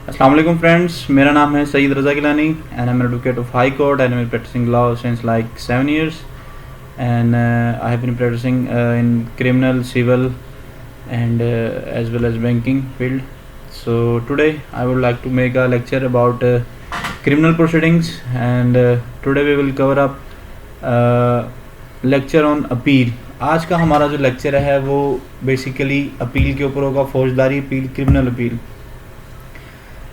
अस्सलाम वालेकुम फ्रेंड्स, मेरा नाम है Syed Raza Gilani and I am advocate of high court and I am practising law since like 7 years and I have been practicing in criminal, civil and as well as banking field. So today I would like to make a lecture about criminal proceedings and today we will cover up lecture on appeal. आज का हमारा जो lecture है वो basically appeal के ऊपर होगा, फौजदारी अपील, क्रिमिनल अपील।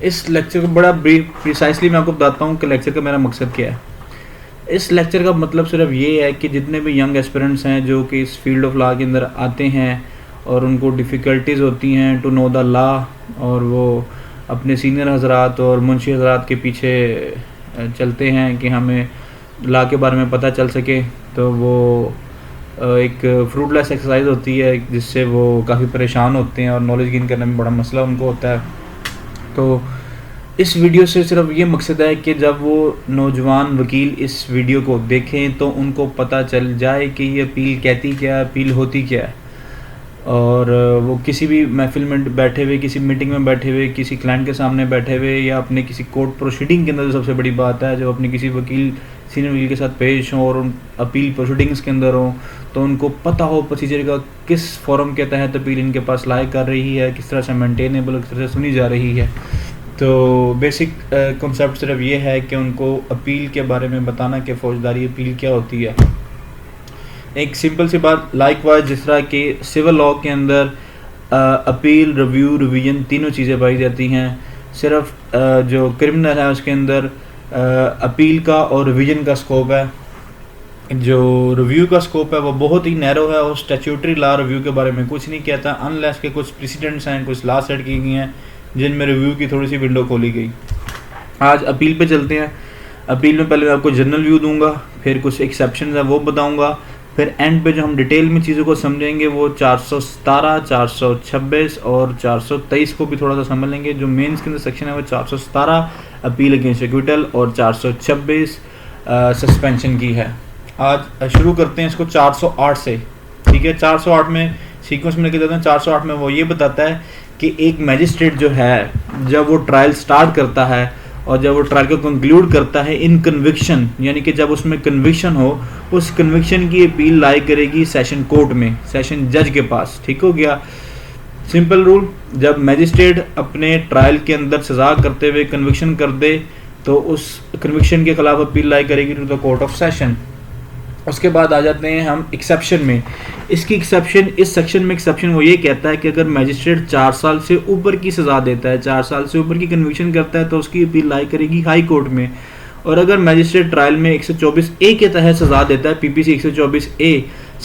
इस लेक्चर को बड़ा प्रिसाइसली मैं आपको बताता हूँ कि लेक्चर का मेरा मकसद क्या है। इस लेक्चर का मतलब सिर्फ ये है कि जितने भी यंग एस्पिरेंट्स हैं जो कि इस फील्ड ऑफ लॉ के अंदर आते हैं और उनको डिफ़िकल्टीज़ होती हैं टू नो द लॉ, और वो अपने सीनियर हजरात और मुंशी हजरात के पीछे चलते हैं कि हमें लॉ के बारे में पता चल सके, तो वो एक फ्रूटलेस एक्सरसाइज होती है जिससे वो काफ़ी परेशान होते हैं और नॉलेज गेन करने में बड़ा मसला उनको होता है। तो इस वीडियो से सिर्फ ये मकसद है कि जब वो नौजवान वकील इस वीडियो को देखें तो उनको पता चल जाए कि ये अपील कहती क्या है, अपील होती क्या है, और वो किसी भी महफिल में बैठे हुए, किसी मीटिंग में बैठे हुए, किसी क्लाइंट के सामने बैठे हुए या अपने किसी कोर्ट प्रोसीडिंग के अंदर, जो सबसे बड़ी बात है, जो अपने किसी वकील, सीनियर वकील के साथ पेश हों और उन अपील प्रोसीडिंग्स के अंदर हों, तो उनको पता हो प्रोसीजर का, किस फॉर्म के तहत अपील इनके पास लाए कर रही है, किस तरह से मेंटेनेबल, किस तरह से सुनी जा रही है। तो बेसिक कॉन्सेप्ट सिर्फ ये है कि उनको अपील के बारे में बताना कि फौजदारी अपील क्या होती है। एक सिंपल सी बात, लाइकवाइज जिस तरह कि सिविल लॉ के अंदर अपील, रिव्यू, रिवीजन तीनों चीज़ें पाई जाती हैं, सिर्फ जो क्रिमिनल है उसके अंदर अपील का और रिवीजन का स्कोप है। जो रिव्यू का स्कोप है वो बहुत ही नैरो है और स्टैट्यूटरी लॉ रिव्यू के बारे में कुछ नहीं कहता, अनलेस के कुछ प्रेसिडेंट्स हैं, कुछ लॉ सेट की गई हैं जिनमें रिव्यू की थोड़ी सी विंडो खोली गई। आज अपील पे चलते हैं। अपील में पहले मैं आपको जनरल व्यू दूंगा, फिर कुछ एक्सेप्शन है वो बताऊंगा, फिर एंड पे जो हम डिटेल में चीज़ों को समझेंगे वो 417, 426 और 423 को भी थोड़ा सा समझ लेंगे। जो मेंस के अंदर सेक्शन है वो 417 अपील अगेंस्ट एक्विटल और 426 सस्पेंशन की है। आज शुरू करते हैं इसको 408 से, ठीक है। 408 में सीक्वेंस में लेके जाते हैं। 408 में वो ये बताता है कि एक मैजिस्ट्रेट जो है जब वो ट्रायल स्टार्ट करता है और जब वो ट्रायल को कंक्लूड करता है इन कन्विक्शन, यानी कि जब उसमें कन्विक्शन हो, उस कन्विक्शन की अपील लाई करेगी सेशन कोर्ट में, सेशन जज के पास। ठीक हो गया, सिंपल रूल। जब मैजिस्ट्रेट अपने ट्रायल के अंदर सजा करते हुए कन्विक्शन कर दे तो उस कन्विक्शन के खिलाफ अपील लाई करेगी to the court of session. उसके बाद आ जाते हैं हम एक्सेप्शन में। इसकी एक्सेप्शन, इस सेक्शन में एक्सेप्शन वो ये कहता है कि अगर मैजिस्ट्रेट 4 साल से ऊपर की सज़ा देता है, 4 साल से ऊपर की कन्विक्शन करता है, तो उसकी अपील लाई करेगी हाई कोर्ट में। और अगर मैजिस्ट्रेट ट्रायल में 124A के तहत सज़ा देता है, PPC 124A,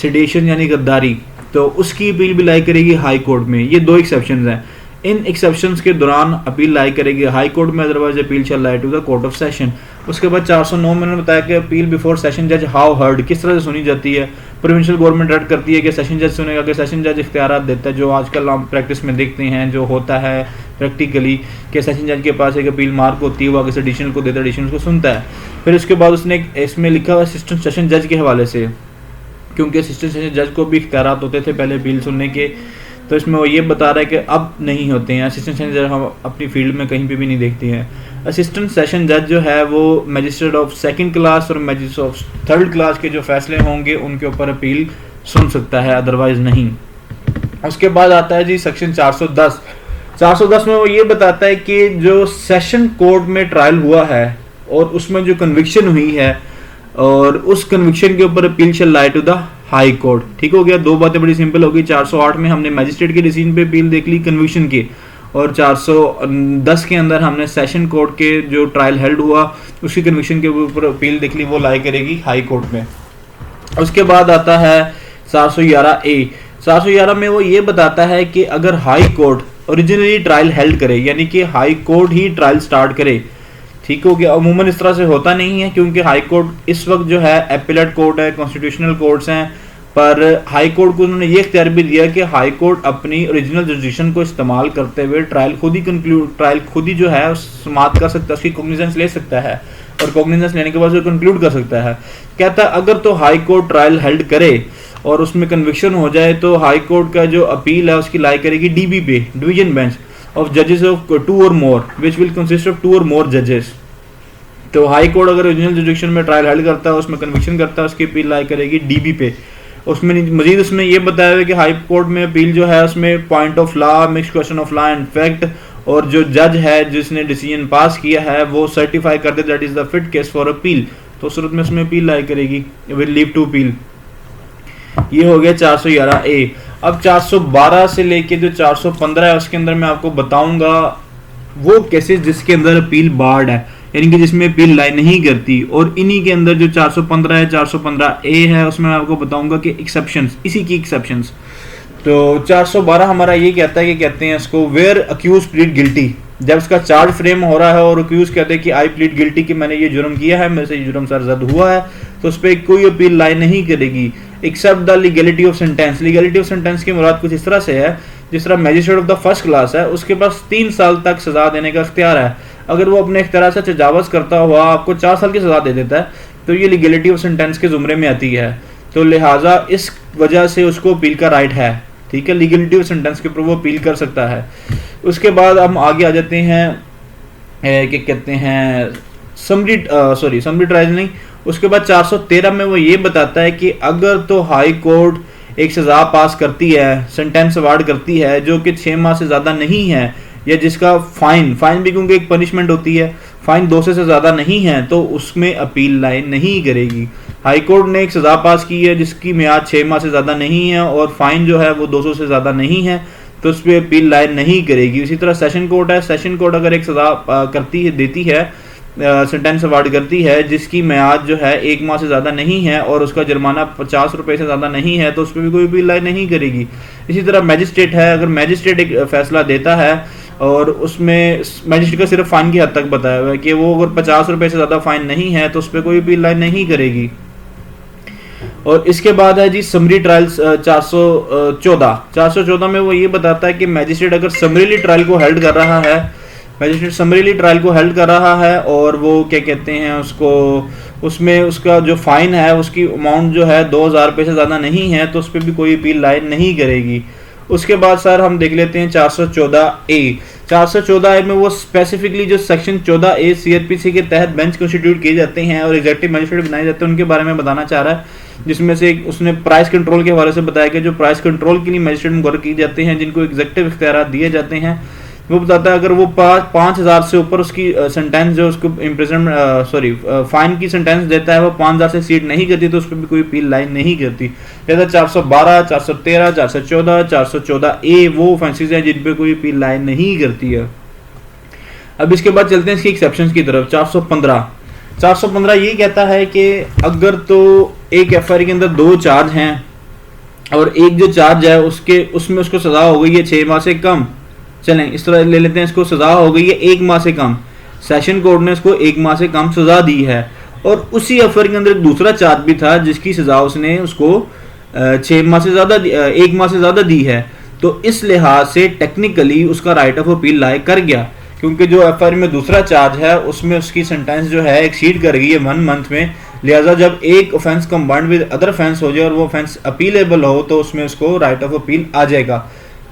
सेडेशन यानी गद्दारी, तो उसकी अपील भी लाई करेगी हाई कोर्ट में। ये 2 एक्सेप्शंस हैं। इन एक्सेप्शंस के दौरान अपील लाई करेगी हाई कोर्ट में, otherwise appeal shall lie to the court of session. उसके बाद 409 मैंने बताया कि अपील बिफोर सेशन जज हाउ हर्ड, किस तरह से सुनी जाती है। प्रोविंशियल गवर्नमेंट रद्द करती है कि सेशन जज सुनेगा, कि सेशन जज इख्तियारात देता है, जो आजकल हम प्रैक्टिस में देखते हैं, जो होता है प्रैक्टिकली कि सेशन जज के पास एक अपील मार्क होती है, वो आगे से एडिशनल को देता है, एडिशनल को सुनता है। फिर उसके बाद उसने इसमें लिखा हुआ असिस्टेंट सेशन जज के हवाले से, क्योंकि असिस्टेंट सेशन जज को भी इख्तियारात होते थे पहले अपील सुनने के, तो इसमें वो ये बता रहा है कि अब नहीं होते हैं। असिस्टेंट सेशन जज हम अपनी फील्ड में कहीं पे भी नहीं देखते हैं। असिस्टेंट सेशन जज जो है वो मैजिस्ट्रेट ऑफ 2nd क्लास और मैजिस्ट्रेट ऑफ 3rd क्लास के जो फैसले होंगे उनके ऊपर अपील सुन सकता है, अदरवाइज नहीं। उसके बाद आता है जी सेक्शन 410। 410 में वो ये बताता है कि जो सेशन कोर्ट में ट्रायल हुआ है और उसमें जो कन्विक्शन हुई है और उस कन्विक्शन के ऊपर appeal shall lie to the high court. ठीक हो गया, 2 बातें बड़ी सिंपल होगी। 408 में हमने मैजिस्ट्रेट के डिसीजन पे अपील देख ली कन्विक्शन की, और 410 के अंदर हमने सेशन कोर्ट के जो ट्रायल हेल्ड हुआ उसकी कन्विक्शन के ऊपर अपील देख ली, वो लाई करेगी हाई कोर्ट में। उसके बाद आता है 411A। 411 में वो ये बताता है कि अगर high court originally trial held करे, यानी कि हाई कोर्ट ही ट्रायल स्टार्ट करे, ठीक हो गया। अमूमन इस तरह से होता नहीं है, क्योंकि हाई कोर्ट इस वक्त जो है एपिलेट कोर्ट है, कॉन्स्टिट्यूशनल कोर्ट्स हैं, पर हाई कोर्ट को उन्होंने ये इख्तियार भी दिया कि हाई कोर्ट अपनी ओरिजिनल जुडिशन को इस्तेमाल करते हुए ट्रायल खुद ही जो है उस समाप्त कर सकता है, उसकी कॉग्निजेंस ले सकता है, और कॉग्निजेंस लेने के बाद उसको कंक्लूड कर सकता है। कहता है अगर तो हाई कोर्ट ट्रायल हेल्ड करे और उसमें कन्विक्शन हो जाए तो हाई कोर्ट का जो अपील है उसकी लाई करेगी DB पे, डिवीजन बेंच। ऑफ जजेस ऑफ 2 और मोर विच विल कंसिस्ट ऑफ 2 और मोर जजेस। तो हाई कोर्ट अगर ओरिजिनल जुडिक्शन में ट्रायल हेल्ड करता है, उसमें कन्विक्शन करता है, उसकी अपील लाई करेगी डीबी पे। उसमें मजीद उसमें ये बताया हुआ कि हाई कोर्ट में अपील जो है उसमें point of law, mix question of law and fact, और जो जज है जिसने डिसीजन पास किया है वो सर्टिफाई कर दे that is the fit case for appeal, तो उस सूरत में उसमें अपील लाई करेगी विल लीव टू अपील। ये हो गया 411A। अब 412 से लेके जो 415 है उसके अंदर मैं आपको बताऊंगा वो केसेस जिसके अंदर अपील बार्ड है, यानी कि जिसमें अपील लाई नहीं करती, और इन्हीं के अंदर जो 415 है 415A है उसमें मैं आपको बताऊंगा कि एक्सेप्शंस, इसी की एक्सेप्शंस। तो 412 हमारा ये कहता है कि कहते हैं इसको वेयर अक्यूज प्लीड गिल्टी, जब इसका चार्ज फ्रेम हो रहा है और अक्यूज कहते हैं कि आई प्लीड गिल्टी कि मैंने ये जुर्म किया है, मेरे से ये जुर्म सरजद हुआ है, तो उस पर कोई अपील लाई नहीं करेगी except the legality of sentence. Legality of sentence की मुराद कुछ इस तरह से है, जिस तरह magistrate of the first class है उसके पास 3 साल तक सजा देने का इख्तियार है, अगर वो अपने इख्तियार से तजावज़ करता हुआ आपको 4 साल की सजा दे देता है तो ये लीगैलिटी ऑफ सेंटेंस के जुमरे में आती है, तो लिहाजा इस वजह से उसको अपील का राइट है। ठीक है, लीगैलिटी ऑफ सेंटेंस के ऊपर वो अपील कर सकता है। उसके बाद हम आगे आ जाते हैं क्या कहते हैं समरी ट्रायल नहीं। उसके बाद 413 में वो ये बताता है कि अगर तो हाई कोर्ट एक सज़ा पास करती है, सेंटेंस अवार्ड करती है जो कि 6 माह से ज़्यादा नहीं है, या जिसका फाइन भी क्योंकि एक पनिशमेंट होती है, फाइन 200 से ज़्यादा नहीं है, तो उसमें अपील लाई नहीं करेगी। हाई कोर्ट ने एक सज़ा पास की है जिसकी मियाद 6 माह से ज़्यादा नहीं है और फाइन जो है वो 200 से ज़्यादा नहीं है, तो उस पर अपील लाई नहीं करेगी। इसी तरह सेशन कोर्ट है, सेशन कोर्ट अगर एक सज़ा करती है, देती है, सेंटेंस अवार्ड करती है जिसकी मियाद जो है 1 माह से ज़्यादा नहीं है और उसका जुर्माना 50 रुपये से ज़्यादा नहीं है, तो उस पर भी कोई अपील लाई नहीं करेगी। इसी तरह मैजिस्ट्रेट है, अगर मैजिस्ट्रेट एक फैसला देता है और उसमें मैजिस्ट्रेट का सिर्फ फाइन की हद तक बताया हुआ है कि वो अगर 50 रुपये से ज़्यादा फाइन नहीं है तो उस पर कोई अपील लाई नहीं करेगी। और इसके बाद है जी समरी ट्रायल्स 414 में वो ये बताता है कि मैजिस्ट्रेट अगर समरीली ट्रायल को हेल्ड कर रहा है, मैजिस्ट्रेट समरीली ट्रायल को हेल्ड कर रहा है और वो क्या कहते हैं उसको, उसमें उसका जो फाइन है उसकी अमाउंट जो है 2000 रुपये से ज़्यादा नहीं है, तो उस पर भी कोई अपील लाई नहीं करेगी। उसके बाद सर हम देख लेते हैं 414A। 414A में वो स्पेसिफिकली जो सेक्शन 14A CRPC के तहत बेंच कॉन्स्टिट्यूट किए जाते हैं और एग्जेक्टिव मैजिस्ट्रेट बनाए जाते हैं उनके बारे में बताना चाह रहा है, जिसमें से उसने प्राइस कंट्रोल के हवाले से बताया कि जो प्राइस कंट्रोल के लिए मैजिस्ट्रेट मुकर्रर किए जाते हैं, जिनको एग्जेक्टिव इख्तियार दिए जाते हैं, वो बताता है अगर वो 5000 से ऊपर उसकी सेंटेंस जो उसको इम्प्रिजनमेंट फाइन की सेंटेंस देता है वो 5000 से सीट नहीं करती, तो उस पर भी कोई अपील लाई नहीं करती। जैसा 412, 413, 414, 414A वो ऑफेंसेस हैं जिन पे कोई अपील लाई नहीं करती है। अब इसके बाद चलते हैं इसकी एक्सेप्शंस की तरफ। 415 ये कहता है कि अगर तो एक FIR के अंदर 2 चार्ज हैं और एक जो चार्ज है उसमें उसको सजा हो गई है 6 माह से कम, चलें इस तरह ले लेते हैं, इसको सजा हो गई है 1 माह से कम, सेशन कोर्ट ने इसको 1 माह से कम सजा दी है, और उसी FIR के अंदर एक दूसरा चार्ज भी था जिसकी सजा उसने उसको 1 माह से ज़्यादा दी है, तो इस लिहाज से टेक्निकली उसका राइट ऑफ अपील लाई कर गया, क्योंकि जो FIR में दूसरा चार्ज है उसमें उसकी सेंटेंस जो है एक्सीड कर गई है 1 मंथ में, लिहाजा जब एक offence combined with other offence हो जाए और वो ऑफेंस अपीलेबल हो तो उसमें उसको राइट ऑफ अपील आ जाएगा।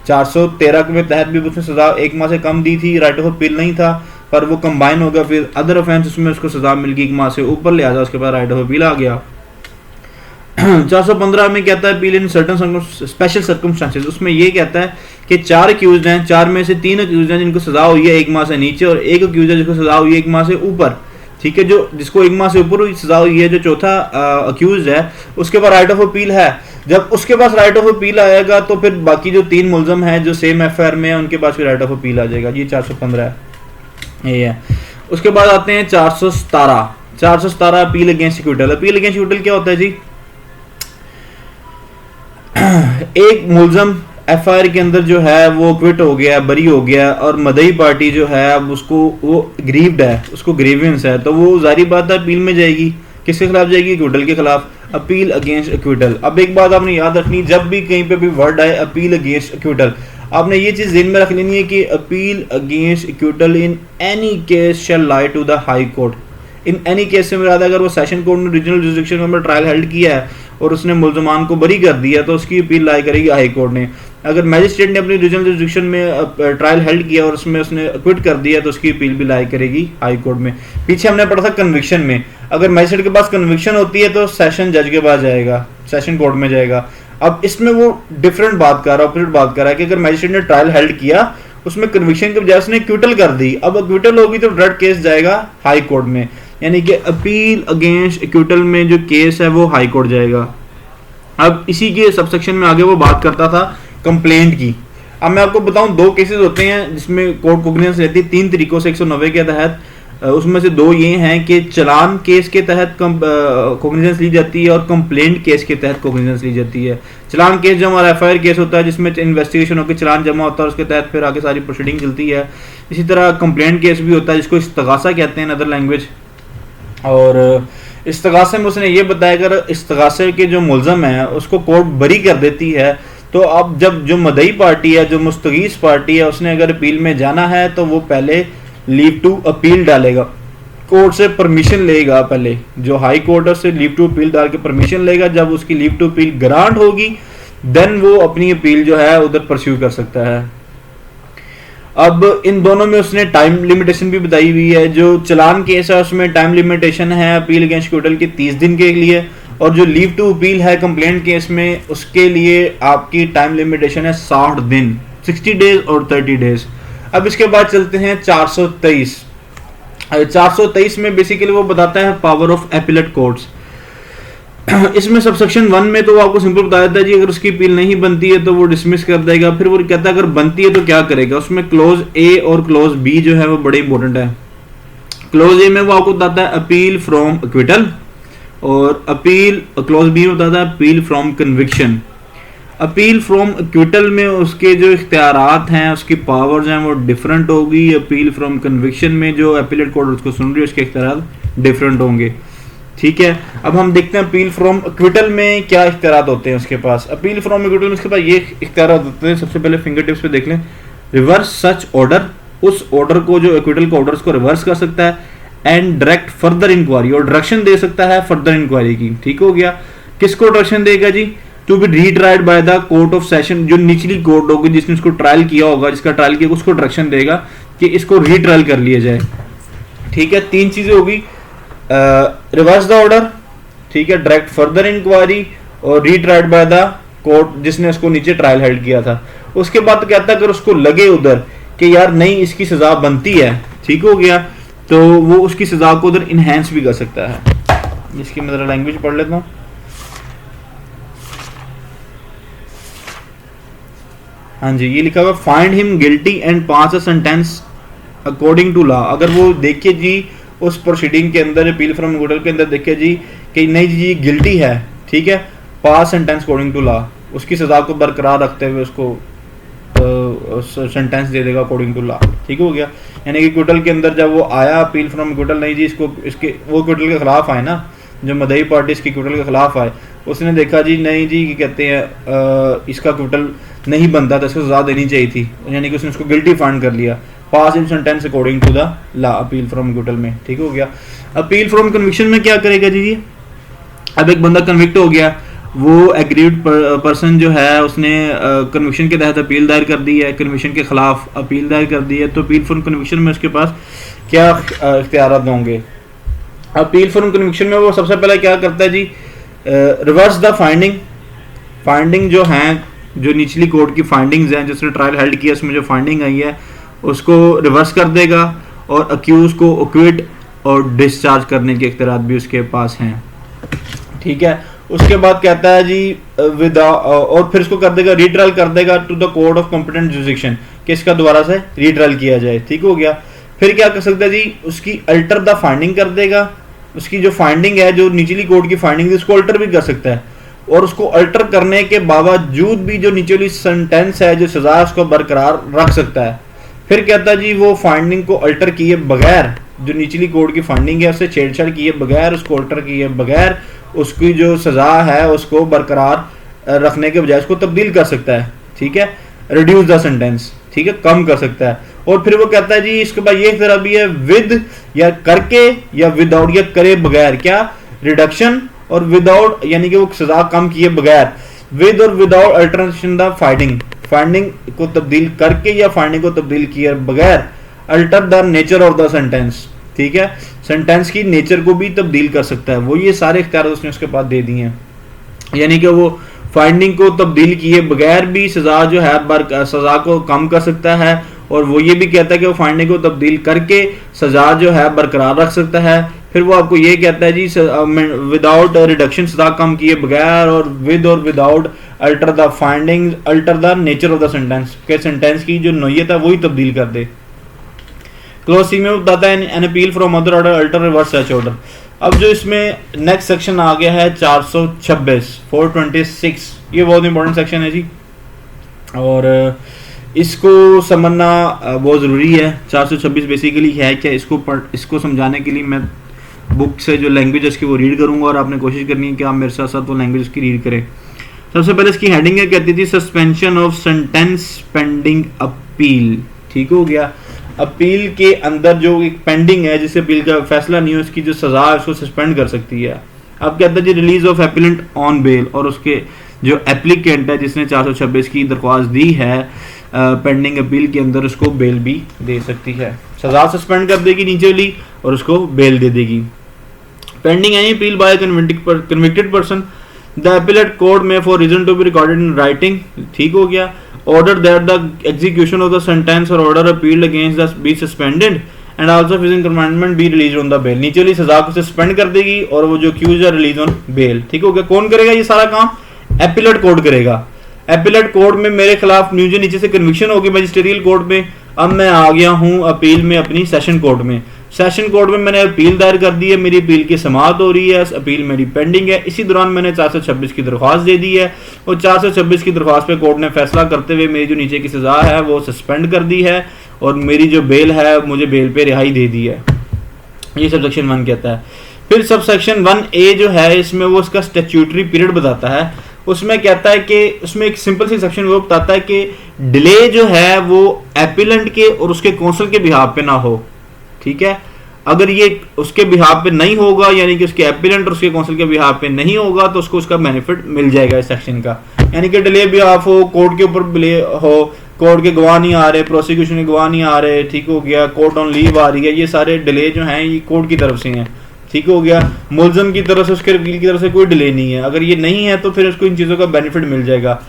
413 के तहत भी उसने सजा 1 माह से कम दी थी, राइट ऑफ अपील नहीं था, पर वो कंबाइन हो गया, फिर अदर ऑफेंस उसमें उसको सजा मिल गई 1 माह से ऊपर, लिहाजा उसके बाद राइट ऑफ अपील आ गया। 415 में कहता है appeal in certain special circumstances, उसमें ये कहता है कि 4 अक्यूज्ड हैं, 4 में से 3 अक्यूज्ड हैं जिनको सजा हुई है 1 माह से नीचे और 1 अक्यूज्ड है जिसको सजा हुई है 1 माह से ऊपर। ठीक है, जो जिसको 1 माह से ऊपर हुई सजा हुई है, जो चौथा अक्यूज्ड है उसके पास राइट ऑफ अपील है। जब उसके पास राइट ऑफ अपील आएगा तो फिर बाकी जो 3 मुलजम हैं जो सेम FIR में है उनके पास भी राइट ऑफ अपील आ जाएगा। ये 415 है, ये है। उसके बाद आते हैं 417 appeal against acquittal. Appeal against acquittal क्या होता है जी? एक मुलजम FIR के अंदर जो है वो क्विट हो गया, बरी हो गया, और मदई पार्टी जो है अब उसको वो ग्रीव्ड है, उसको ग्रीवेंस है, तो वो जारी बात है अपील में जाएगी। किसके खिलाफ जाएगी? एक्विटल के खिलाफ, अपील अगेंस्ट एक्विटल। अब एक बात आपने याद रखनी, जब भी कहीं पे भी वर्ड आए अपील अगेंस्ट एक्विटल, आपने ये चीज ध्यान में रख लेनी है कि appeal against acquittal in any case shall lie to the high court. In any case से मुराद अगर वो सेशन कोर्ट ने रीजनल जुरिसडिक्शन में ट्रायल हेल्ड किया है और उसने मुलजमान को बरी कर दिया तो उसकी अपील लाई करेगी हाई कोर्ट ने। अगर मैजिस्ट्रेट ने अपनी रीजनल जुरिस्डिक्शन में ट्रायल हेल्ड किया और उसमें उसने क्विट कर दिया तो उसकी अपील भी लाई करेगी हाई कोर्ट में। पीछे हमने पढ़ा था कन्विक्शन में, अगर मैजिस्ट्रेट के पास कन्विक्शन होती है तो सेशन जज के पास जाएगा, सेशन कोर्ट में जाएगा। अब इसमें वो डिफरेंट बात कर रहा है, ऑपोजिट बात कर रहा है कि अगर मैजिस्ट्रेट ने ट्रायल हेल्ड किया उसमें कन्विक्शन के बजाय उसने क्विटल कर दी, अब क्विटल होगी तो डायरेक्ट केस जाएगा हाई कोर्ट में, यानी कि अपील अगेंस्ट क्विटल में जो केस है वो हाई कोर्ट जाएगा। अब इसी के सबसेक्शन में आगे वो बात करता था कंप्लेंट की। अब मैं आपको बताऊं दो केसेस होते हैं जिसमें कोर्ट कोग्निजेंस रहती है 3 तरीकों से 190 के तहत। उसमें से 2 ये हैं कि चलान केस के तहत कोग्निजेंस ली जाती है और कंप्लेंट केस के तहत कोग्निजेंस ली जाती है। चलान केस जो हमारा एफआईआर केस होता है जिसमें इन्वेस्टिगेशन होकर चलान जमा होता है उसके तहत फिर आगे सारी प्रोसीडिंग चलती है। इसी तरह कंप्लेंट केस भी होता है जिसको इस्तगासा कहते हैं इन अदर लैंग्वेज। और इस्तगासे में उसने ये बताया अगर इस्तगासे के जो मुलजम है उसको कोर्ट बरी कर देती है तो अब जब जो मदई पार्टी है, जो मुस्तगीस पार्टी है, उसने अगर अपील में जाना है तो वो पहले लीव टू अपील डालेगा, कोर्ट से परमिशन लेगा। पहले जो हाई कोर्ट है उससे लीव टू अपील डाल के परमिशन लेगा। जब उसकी लीव टू अपील ग्रांट होगी देन वो अपनी अपील जो है उधर परस्यू कर सकता है। अब इन दोनों में उसने टाइम लिमिटेशन भी बताई हुई है। जो चलान केस है उसमें टाइम लिमिटेशन है अपील अगेंस्ट क्विटल की 30 दिन के लिए, और जो लीव टू अपील है कंप्लेंट केस में उसके लिए आपकी टाइम लिमिटेशन है 60 दिन, 60 डेज और 30 डेज। अब इसके बाद चलते हैं 423। 423 में बेसिकली वो बताता है पावर ऑफ एपिलेट कोर्ट्स। इसमें सबसेक्शन 1 में तो वो आपको सिंपल बता देता है जी अगर उसकी अपील नहीं बनती है तो वो डिसमिस कर देगा। फिर वो कहता है अगर बनती है तो क्या करेगा। उसमें क्लोज ए और क्लोज बी जो है वो बड़े इंपॉर्टेंट है। क्लोज ए में वो आपको बताता है अपील फ्रॉम एक्विटल, और अपील क्लोज बी में बताता है appeal from conviction. Appeal from acquittal में उसके जो इख्तियारात हैं, उसकी पावर्स हैं वो डिफरेंट होगी। अपील फ्रॉम कन्विक्शन में जो एपीलेट कोर्ट उसको सुन रही है उसके इख्तियारात डिफरेंट होंगे। ठीक है, अब हम देखते हैं अपील फ्रॉम एक्विटल में क्या इख्तियारात होते हैं उसके पास। अपील फ्रॉम एक्विटल में उसके पास ये इख्तियारात होते हैं। सबसे पहले फिंगर टिप्स पे देख लें, रिवर्स सच ऑर्डर, उस ऑर्डर को जो एक्विटल का ऑर्डर उसको रिवर्स कर सकता है। एंड डायरेक्ट फर्दर इंक्वायरी, और डायरेक्शन दे सकता है फर्दर इंक्वायरी की। ठीक हो गया। किसको डायरेक्शन देगा जी, to be retried by the court of session, जो निचली कोर्ट होगी जिसने उसको ट्रायल किया होगा, जिसका ट्रायल किया उसको डायरेक्शन देगा कि इसको रीट्रायल कर लिया जाए। ठीक है, 3 चीजें होगी, रिवर्स द ऑर्डर, ठीक है, डायरेक्ट फर्दर इंक्वायरी और रीट्राइड बाय द कोर्ट जिसने उसको नीचे ट्रायल हेल्ड किया था। उसके बाद तो कहता है अगर उसको लगे उधर कि यार नहीं इसकी सजा बनती है, ठीक हो गया, तो वो उसकी सजा को उधर इनहेंस भी कर सकता है। इसकी मैं लैंग्वेज पढ़ लेता हूँ। हाँ जी, ये लिखा हुआ find him guilty and pass a sentence according to law. अगर वो देखिए जी उस प्रोसीडिंग के अंदर अपील फ्रॉम एक्विटल के अंदर देखिए जी कि नहीं जी गिल्टी है, ठीक है, पास सेंटेंस अकॉर्डिंग टू लॉ, उसकी सजा को बरकरार रखते हुए उसको सेंटेंस दे देगा अकॉर्डिंग टू लॉ। ठीक हो गया, यानी कि क्विटल के अंदर जब वो आया अपील फ्रॉम क्विटल, नहीं जी इसको इसके वो क्विटल के खिलाफ आए ना, जो मदई पार्टी इसकी क्विटल के खिलाफ आए, उसने देखा जी नहीं जी कहते हैं इसका क्विटल नहीं बनता था, इसको सजा देनी चाहिए थी, यानी कि उसने उसको गिल्टी फाइंड कर लिया। Pass in sentence according to the law appeal from acquittal में। ठीक हो गया। अपील फ्रॉम कन्विक्शन में क्या करेगा जी, अब एक बंदा कन्विक्ट हो गया, वो एग्रीड पर्सन जो है उसने कन्विक्शन के तहत अपील दायर कर दी है, कन्विक्शन के खिलाफ अपील दायर कर दी है, तो अपील फ्रॉम कन्विक्शन में उसके पास क्या इख्तियारात होंगे। अपील फ्रॉम कन्विक्शन में वो सबसे पहले क्या करता है जी, रिवर्स द फाइंडिंग जो हैं, जो निचली कोर्ट की फाइंडिंग्स हैं, जिसने ट्रायल हेल्ड किया उसमें जो फाइंडिंग आई है उसको रिवर्स कर देगा, और अक्यूज को एक्विट और डिस्चार्ज करने के इख्तियारात भी उसके पास हैं। ठीक है, उसके बाद कहता है जी और फिर इसको कर देगा रीट्रायल कर देगा to the court of competent jurisdiction, कि इसका दोबारा से रीट्रायल किया जाए। ठीक हो गया। फिर क्या कर सकता है जी, उसकी अल्टर द फाइंडिंग कर देगा, उसकी जो फाइंडिंग है, जो निचली कोर्ट की फाइंडिंग उसको अल्टर भी कर सकता है, और उसको अल्टर करने के बावजूद भी जो निचली सेंटेंस है, जो सजा है, उसको बरकरार रख सकता है। फिर कहता है जी वो फाइंडिंग को अल्टर किए बगैर, जो निचली कोर्ट की फाइंडिंग है उससे छेड़छाड़ किए बगैर, उसको अल्टर किए बगैर उसकी जो सजा है उसको बरकरार रखने के बजाय उसको तब्दील कर सकता है। ठीक है, रिड्यूस द सेंटेंस, ठीक है, कम कर सकता है। और फिर वो कहता है जी इसके बाद ये तरह भी है, विद या करके या विदाउट या करे बगैर, क्या रिडक्शन और विदाउट, यानी कि वो सजा कम किए बगैर, विद और विदाउट अल्टरेशन द फाइंडिंग को तब्दील करके या फाइंडिंग को तब्दील किए बगैर alter the nature of the sentence, ठीक है, सेंटेंस की नेचर को भी तब्दील कर सकता है। वो ये सारे इख्तियार उसने उसके पास दे दिए हैं, यानी कि वो फाइंडिंग को तब्दील किए बगैर भी सजा जो है सजा को कम कर सकता है, और वो ये भी कहता है कि वो फाइंडिंग को तब्दील करके सजा जो है बरकरार रख सकता है। फिर वो आपको ये कहता है जी विदाउट रिडक्शन, सजा कम किए बगैर, और without alter the finding, alter the nature of the sentence, के सेंटेंस की जो नोयत है वही तब्दील कर दे। क्लॉज सी में बताता है an appeal from other order alter reverse such order. अब जो इसमें नेक्स्ट सेक्शन आ गया है 426 426, ये बहुत इंपॉर्टेंट सेक्शन है जी, और इसको समझना बहुत ज़रूरी है। 426 बेसिकली है क्या, इसको समझाने के लिए मैं बुक से जो लैंग्वेज है इसकी वो रीड करूंगा, और आपने कोशिश करनी है कि आप मेरे साथ साथ वो लैंग्वेज की रीड करें। सबसे पहले इसकी हेडिंग है, कहती थी suspension of sentence pending appeal. ठीक हो गया, अपील के अंदर जो एक पेंडिंग है जिससे अपील का फैसला नहीं हो, उसकी जो सजा है उसको सस्पेंड कर सकती है। अब कहता है जी release of applicant on bail, और उसके जो एप्लीकेंट है जिसने 426 की दरख्वास्त दी है पेंडिंग अपील के अंदर, उसको बेल भी दे सकती है। सजा सस्पेंड कर देगी नीचे वाली और उसको बेल दे देगी। Pending any appeal by convicted person the appellate court में for reason to be recorded in writing. ठीक हो गया, order that the execution of the sentence or order appealed against us be suspended and also physical commandment be released on the bail। नीचे वाली सजा को suspend कर देगी और वो जो accused है रिलीज ऑन बेल। ठीक हो गया, कौन करेगा ये सारा काम? एपिलेट कोर्ट करेगा। एपिलेट कोर्ट में मेरे खिलाफ नीचे से कन्विक्शन होगी मैजिस्ट्रियल कोर्ट में, अब मैं आ गया हूँ अपील में अपनी सेशन कोर्ट में। सेशन कोर्ट में मैंने अपील दायर कर दी है, मेरी अपील की समाअत हो रही है, अपील मेरी पेंडिंग है। इसी दौरान मैंने 426 की दरख्वास्त दे दी है और 426 की दरख्वास्त पे कोर्ट ने फैसला करते हुए मेरी जो नीचे की सजा है वो सस्पेंड कर दी है और मेरी जो बेल है मुझे बेल पे रिहाई दे दी है। ये सब सेक्शन 1 कहता है। फिर सब सेक्शन 1A जो है इसमें वो उसका स्टैट्यूटरी पीरियड बताता है। उसमें कहता है कि उसमें एक सिंपल सी सेक्शन वो बताता है कि डिले जो है वो एपिलेंट के और उसके काउंसिल के बिहाफ पे ना हो। ठीक है, अगर ये उसके बिहाफ पे नहीं होगा, यानी कि उसके एपिलेंट और उसके काउंसिल के बिहाफ पे नहीं होगा, तो उसको उसका बेनिफिट मिल जाएगा इस सेक्शन का। यानी कि डिले बिहाफ हो, कोर्ट के ऊपर डिले हो, कोर्ट के गवाह नहीं आ रहे, प्रोसिक्यूशन के गवाह नहीं आ रहे, ठीक हो गया, कोर्ट ऑन लीव आ रही है, ये सारे डिले जो हैं ये कोर्ट की तरफ से हैं। ठीक हो गया, मुलजम की तरफ से उसके वकील की तरफ से कोई डिले नहीं है। अगर ये नहीं है तो फिर उसको इन चीज़ों का बेनिफिट मिल जाएगा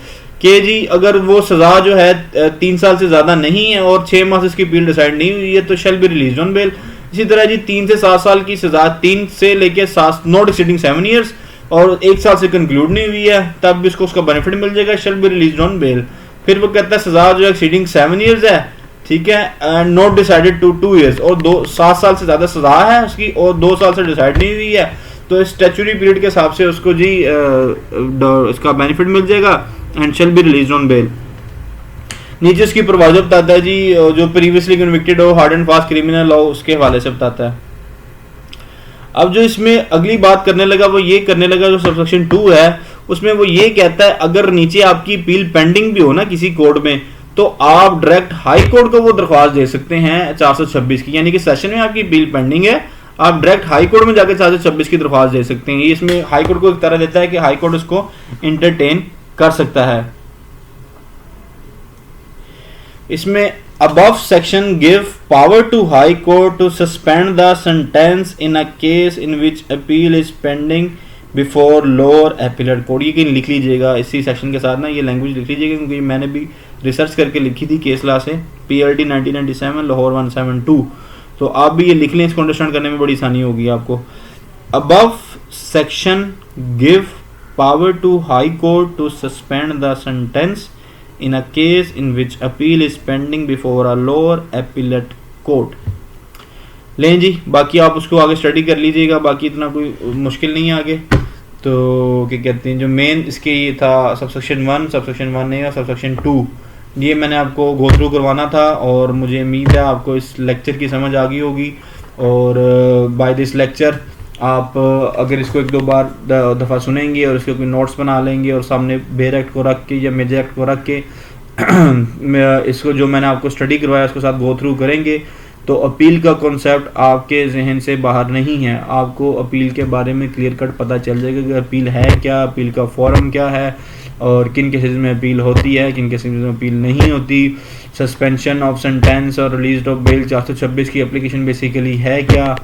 कि जी अगर वो सजा जो है 3 साल से ज़्यादा नहीं है और 6 माह से इसकी अपील डिसाइड नहीं हुई है तो shall be release on bail. इसी तरह जी 3 से 7 साल की सजा, 3 से लेके 7 नॉट एक्सीडिंग 7 ईयर्स और 1 साल से कंक्लूड नहीं हुई है तब भी उसको उसका बेनिफिट मिल जाएगा, shall be release on bail. फिर वो कहता है सजा जो एक्सीडिंग 7 ईयर्स है, ठीक है, and not decided to 2 years और 7 साल से ज्यादा सजा है उसकी और 2 साल से डिसाइड नहीं हुई है तो स्टैट्यूटरी पीरियड के हिसाब से उसको जी इसका बेनिफिट मिल जाएगा and shall be release on bail. नीचे इसकी प्रोवाइजर बताता है जी जो प्रीवियसली कन्विक्टेड हो, hard and fast criminal law, उसके हवाले से बताता है। अब जो इसमें अगली बात करने लगा वो ये करने लगा जो सबसेक्शन 2 है उसमें वो ये कहता है अगर नीचे आपकी अपील पेंडिंग भी हो ना किसी कोर्ट में तो आप डायरेक्ट हाई कोर्ट को वो दरख्वास्त दे सकते हैं 426 की, यानी कि सेशन में आपकी अपील पेंडिंग है, आप डायरेक्ट हाई कोर्ट में जाकर 426 की दरख्वास्त दे सकते हैं। ये इसमें हाई कोर्ट को एक तरह देता है कि हाई कोर्ट उसको इंटरटेन कर सकता है। इसमें above section give power to high court to suspend the sentence in a case in which appeal is pending before lower appellate court। ये कहीं लिख लीजिएगा इसी सेक्शन के साथ ना, ये लैंग्वेज लिख लीजिएगा क्योंकि मैंने भी रिसर्च करके लिखी थी केस लॉ से, PLT 1997 लाहौर 172, तो आप भी ये लिख लें, इसको अंडरस्टैंड करने में बड़ी आसानी होगी आपको। above section give power to high court to suspend the sentence in a case in which appeal is pending before a lower appellate court। लें जी, बाकी आप उसको आगे स्टडी कर लीजिएगा, बाकी इतना कोई मुश्किल नहीं है आगे। तो क्या कहते हैं जो मेन इसके ये था सबसेक्शन 1, सबसेक्शन 1A और सबसेक्शन 2, ये मैंने आपको गो थ्रू करवाना था और मुझे उम्मीद है आपको इस लेक्चर की समझ आ गई होगी। और बाय दिस लेक्चर आप अगर इसको 1-2 बार दफ़ा सुनेंगे और इसके कोई नोट्स बना लेंगे और सामने बेयर एक्ट को रख के या मेजर एक्ट को रख के इसको जो मैंने आपको स्टडी करवाया उसके साथ गो थ्रू करेंगे तो अपील का कॉन्सेप्ट आपके जहन से बाहर नहीं है। आपको अपील के बारे में क्लियर कट पता चल जाएगा कि अपील है क्या, अपील का फॉर्म क्या है, और किन केसेस में अपील होती है, किन केसेस में अपील नहीं होती, सस्पेंशन ऑफ सेंटेंस और रिलीज ऑफ बेल 426 की एप्लीकेशन बेसिकली है क्या,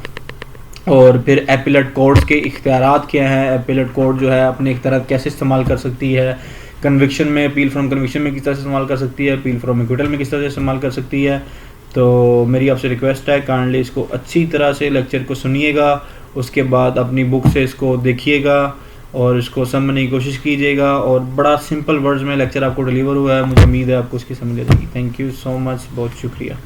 और फिर एपिलेट कोर्ट्स के इख्तियारात क्या हैं, एपिलेट कोर्ट जो है अपने इख्तियारात कैसे इस्तेमाल कर सकती है, कन्विक्शन में, अपील फ्रॉम कन्विक्शन में किस तरह से इस्तेमाल कर सकती है, अपील फ्रॉम एक्विटल में किस तरह से इस्तेमाल कर सकती है। तो मेरी आपसे रिक्वेस्ट है काइंडली इसको अच्छी तरह से लेक्चर को सुनिएगा, उसके बाद अपनी बुक से इसको देखिएगा और इसको समझने की कोशिश कीजिएगा। और बड़ा सिंपल वर्ड्स में लेक्चर आपको डिलीवर हुआ है, मुझे उम्मीद है आपको उसकी समझ आ जाएगी। थैंक यू सो मच, बहुत शुक्रिया।